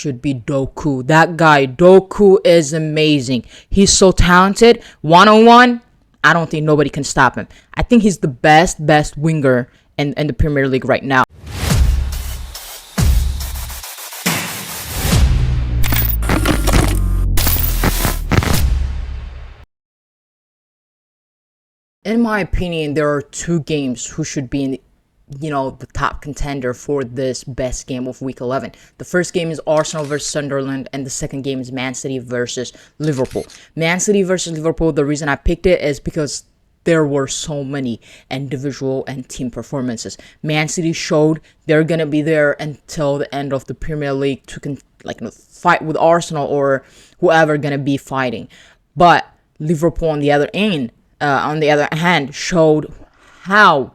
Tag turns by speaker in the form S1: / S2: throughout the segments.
S1: Should be Doku. That guy, Doku, is amazing. He's so talented. One-on-one, I don't think nobody can stop him. I think he's the best winger in the Premier League right now. In my opinion, there are two games who should be in the top contender for this best game of week 11. The first game is Arsenal versus Sunderland, and the second game is Man City versus Liverpool. Man City versus Liverpool, the reason I picked it is because there were so many individual and team performances. Man City showed they're gonna be there until the end of the Premier League to fight with Arsenal or whoever gonna be fighting. But Liverpool on the other hand, showed how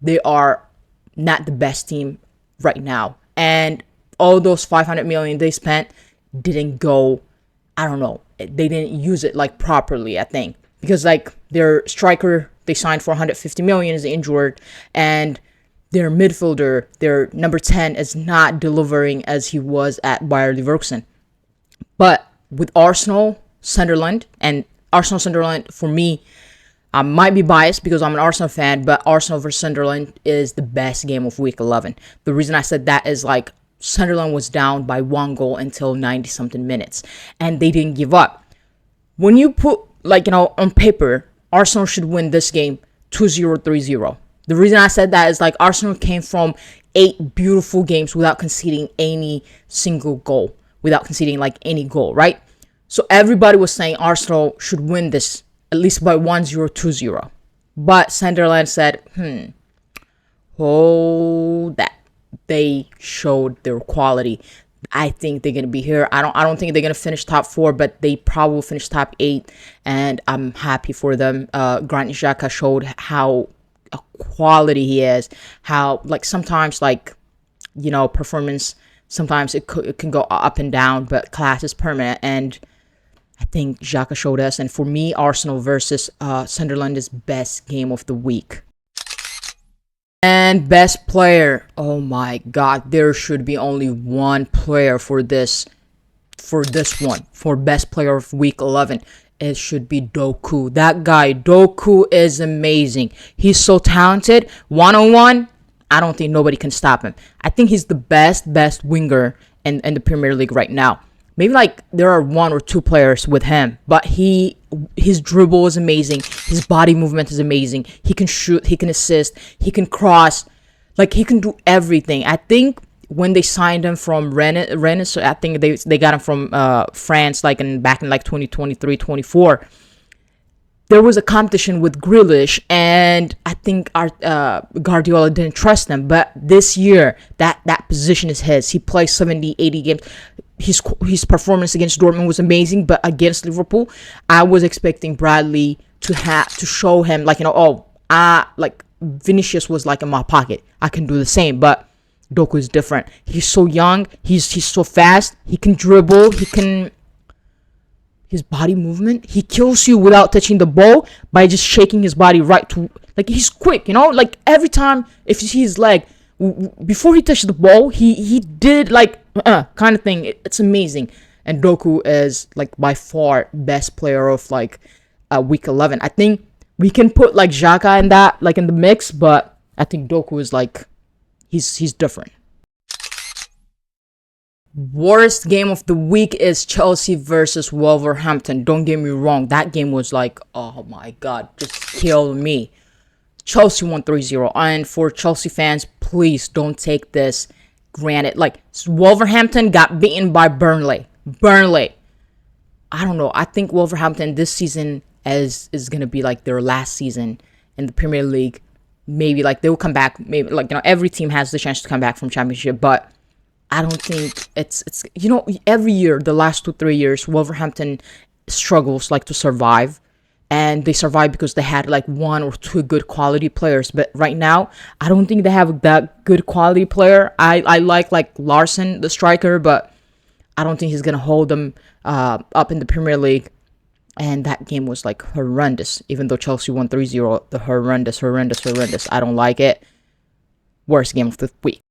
S1: they are not the best team right now. And all those 500 million they spent didn't go, I don't know, they didn't use it properly, I think. Because their striker they signed for 150 million is injured, and their midfielder, their number 10, is not delivering as he was at Bayer Leverkusen. But with Arsenal, Sunderland, for me, I might be biased because I'm an Arsenal fan, but Arsenal versus Sunderland is the best game of week 11. The reason I said that is Sunderland was down by 1 goal until 90 something minutes, and they didn't give up. When you put on paper, Arsenal should win this game 2-0, 3-0. The reason I said that is Arsenal came from 8 beautiful games without conceding any single goal, without conceding any goal, right? So everybody was saying Arsenal should win this at least by 1-0, 2-0. But Sunderland said, hold that. They showed their quality. I think they're gonna be here. I don't think they're gonna finish top 4, but they probably will finish top 8, and I'm happy for them. Granit Xhaka showed how a quality he is. How sometimes performance, sometimes it can go up and down, but class is permanent, and I think Xhaka showed us. And for me, Arsenal versus Sunderland is best game of the week. And best player, oh my god, there should be only one player for this one. For best player of week 11, it should be Doku. That guy, Doku, is amazing. He's so talented. One-on-one, I don't think nobody can stop him. I think he's the best winger in the Premier League right now. Maybe there are 1 or 2 players with him, but his dribble is amazing. His body movement is amazing. He can shoot, he can assist, he can cross. He can do everything. I think when they signed him from Rennes, I think they got him from France back in 2023, 24. There was a competition with Grealish, and I think Guardiola didn't trust him. But this year, that position is his. He plays 70, 80 games. His performance against Dortmund was amazing, but against Liverpool, I was expecting Bradley to show him Vinicius was in my pocket. I can do the same, but Doku is different. He's so young. He's so fast. He can dribble. His body movement. He kills you without touching the ball by just shaking his body right to he's quick. Every time if you see his leg before he touched the ball, he did kind of thing. It's amazing. And Doku is by far best player of week 11. I think we can put Xhaka in that in the mix, but I think Doku is he's different. Worst game of the week is Chelsea versus Wolverhampton. Don't get me wrong, that game was oh my god, just killed me. Chelsea won 3-0, and for Chelsea fans, please don't take this granted. Wolverhampton got beaten by Burnley. I don't know. I think Wolverhampton this season is gonna be their last season in the Premier League. Maybe they will come back. Maybe every team has the chance to come back from Championship, but I don't think it's every year, the last 2-3 years, Wolverhampton struggles to survive. And they survived because they had 1 or 2 good quality players. But right now, I don't think they have that good quality player. I like Larson, the striker, but I don't think he's gonna hold them up in the Premier League. And that game was horrendous. Even though Chelsea won 3-0, the horrendous. I don't like it. Worst game of the week.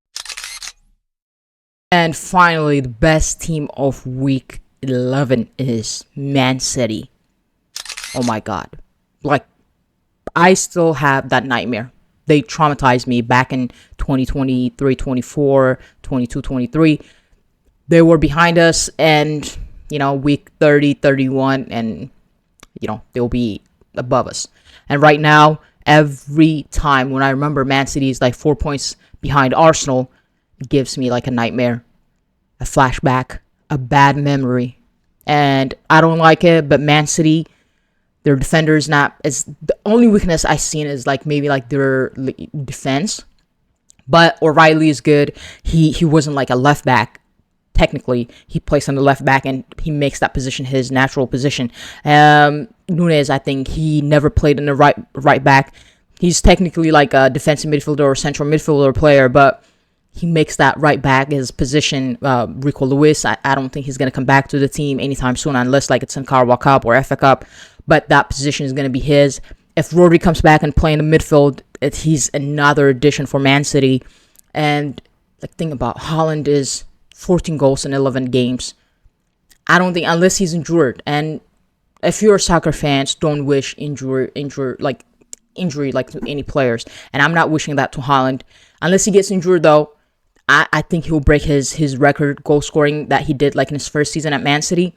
S1: And finally, the best team of week 11 is Man City. Oh my god. Like, I still have that nightmare. They traumatized me back in 2023, 24, 22, 23. They were behind us, and, week 30, 31, and, they'll be above us. And right now, every time when I remember Man City is like 4 points behind Arsenal, it gives me like a nightmare, a flashback, a bad memory. And I don't like it, but Man City, their defenders not as the only weakness I've seen is like maybe like their defense. But O'Reilly is good. He wasn't like a left back. Technically, he plays on the left back and he makes that position his natural position. Nunez, I think he never played in the right back. He's technically like a defensive midfielder or central midfielder player, but he makes that right back his position. Rico Lewis, I don't think he's going to come back to the team anytime soon unless like it's in Carabao Cup or FA Cup, but that position is going to be his. If Rodri comes back and play in the midfield, he's another addition for Man City. And the thing about Haaland is 14 goals in 11 games. I don't think, unless he's injured, and if you're soccer fans, don't wish injury like to any players, and I'm not wishing that to Haaland. Unless he gets injured though, I think he'll break his record goal scoring that he did like in his first season at Man City.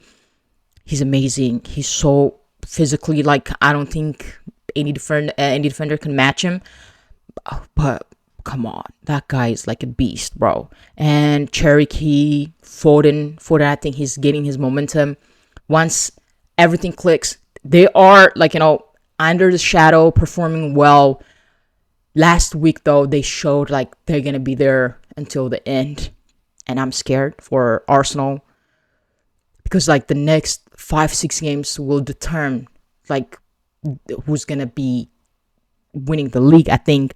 S1: He's amazing. He's so physically, like, I don't think any defender can match him. But come on, that guy is like a beast, bro. And Cherokee, Foden, I think he's getting his momentum. Once everything clicks, they are like, under the shadow, performing well. Last week though, they showed like they're gonna be there until the end, and I'm scared for Arsenal because like the next 5-6 games will determine like who's gonna be winning the league. I think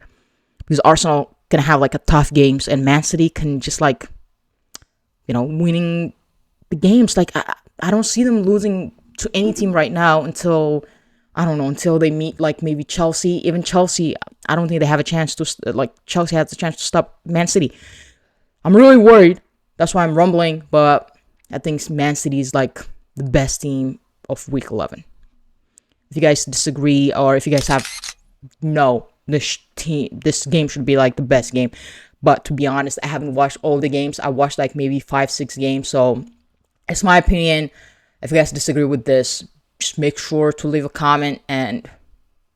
S1: because Arsenal gonna have like a tough games, and Man City can just like winning the games. Like I don't see them losing to any team right now until they meet like maybe Chelsea. Even Chelsea, I don't think they have a chance to like Chelsea has a chance to stop Man City. I'm really worried. That's why I'm rumbling, but I think Man City is like the best team of week 11. If you guys disagree, or if you guys have this game should be like the best game. But to be honest, I haven't watched all the games. I watched like maybe 5-6 games. So it's my opinion. If you guys disagree with this, just make sure to leave a comment and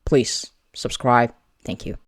S1: please subscribe. Thank you.